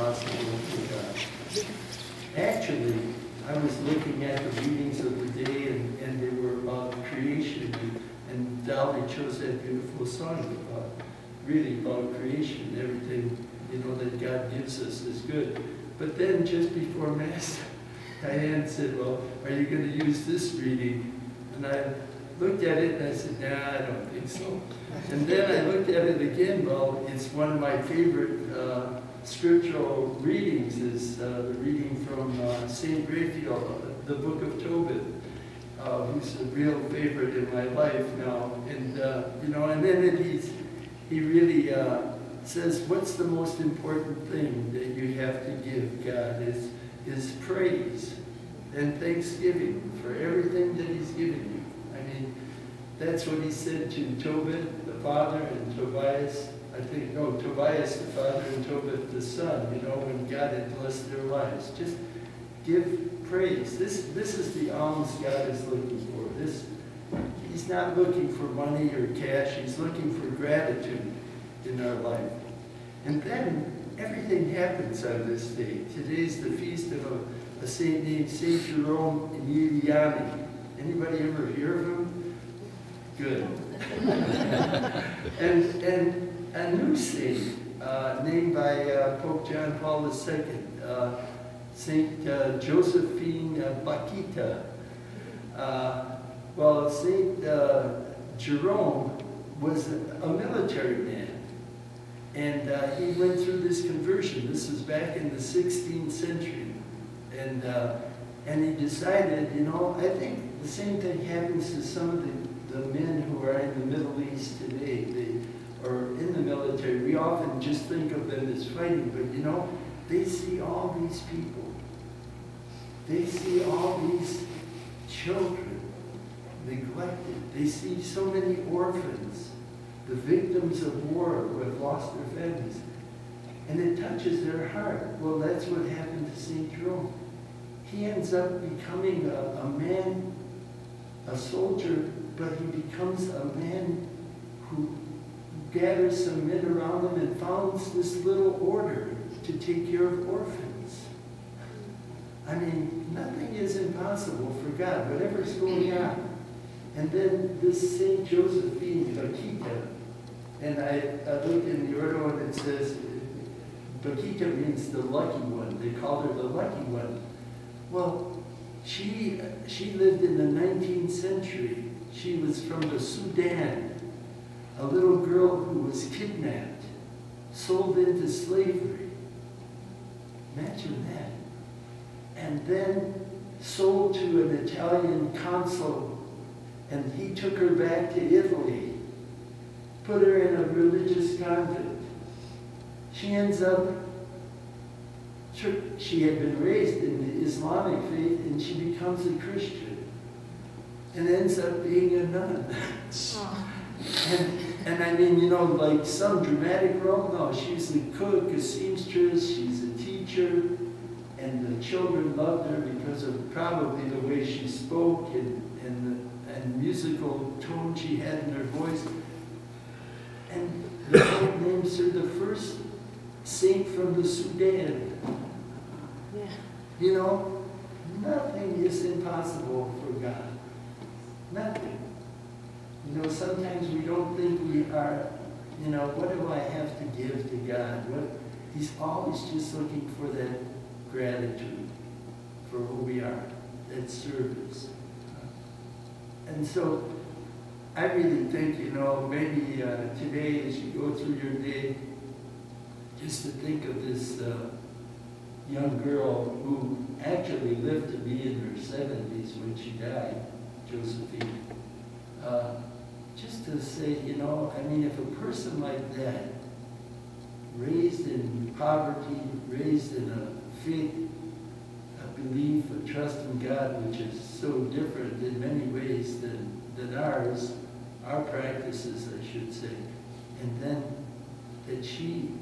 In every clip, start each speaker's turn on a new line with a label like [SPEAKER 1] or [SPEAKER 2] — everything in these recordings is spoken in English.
[SPEAKER 1] impossible for God. Actually, I was looking at the readings of the day, and they were about creation, and Dolly chose that beautiful song about, really about creation. Everything, you know, that God gives us is good. But then just before Mass, Diane said, well, are you going to use this reading? And I looked at it and I said, nah, I don't think so. And then I looked at it again. Well, it's one of my favorite scriptural readings, is the reading from St. Raphael, the book of Tobit, who's a real favorite in my life now. And, you know, and then he really says, what's the most important thing that you have to give God is praise and thanksgiving for everything that he's given you. I mean, that's what he said to Tobit, the father, and Tobias, Tobias the father and Tobit the son, you know, when God had blessed their lives. Just give praise. This is the alms God is looking for. He's not looking for money or cash. He's looking for gratitude in our life. And then everything happens on this day. Today's the feast of a saint named St. Jerome Emiliani. Anybody ever hear of him? Good. and a new saint named by Pope John Paul II, Saint Josephine Bakhita. Well, Saint Jerome was a military man, and he went through this conversion. This was back in the 16th century, and he decided, you know, I think the same thing happens to some of the men who are in the Middle East today. Or in the military, we often just think of them as fighting, but you know, they see all these people. They see all these children neglected. They see so many orphans, the victims of war who have lost their families. And it touches their heart. Well, that's what happened to St. Jerome. He ends up becoming a man, a soldier, but he becomes a man who gathers some men around him and founds this little order to take care of orphans. I mean, nothing is impossible for God, whatever's going on. And then this St. Josephine Bakhita, and I looked in the order and it says, Bakhita means the lucky one. They called her the lucky one. Well, she lived in the 19th century. She was from the Sudan. A little girl who was kidnapped, sold into slavery. Imagine that. And then sold to an Italian consul, and he took her back to Italy, put her in a religious convent. She ends up, she had been raised in the Islamic faith, and she becomes a Christian, and ends up being a nun. And I mean, you know, like some dramatic role? No, she's a cook, a seamstress, she's a teacher, and the children loved her because of probably the way she spoke and musical tone she had in her voice. And the Pope names her the first saint from the Sudan. Yeah. You know, nothing is impossible for God. Nothing. You know, sometimes we don't think we are, you know, what do I have to give to God? He's always just looking for that gratitude for who we are, that service. And so I really think, you know, maybe today as you go through your day, just to think of this young girl who actually lived to be in her 70s when she died, Josephine. Just to say, you know, I mean, if a person like that, raised in poverty, raised in a faith, a belief, a trust in God, which is so different in many ways than ours, our practices, I should say, and then that she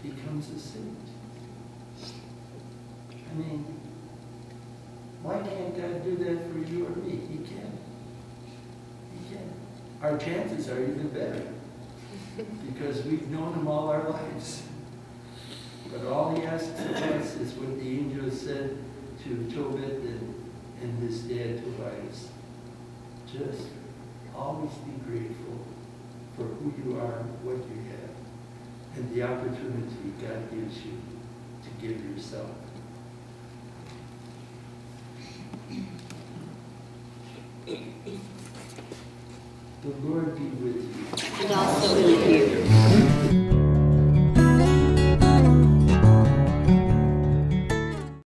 [SPEAKER 1] becomes a saint. I mean, why can't God do that for you or me? He can. He can. Our chances are even better because we've known him all our lives. But all he asks of us is what the angel said to Tobit and his dad Tobias. Just always be grateful for who you are, what you have, and the opportunity God gives you to give yourself. The Lord be with you.
[SPEAKER 2] And also with you.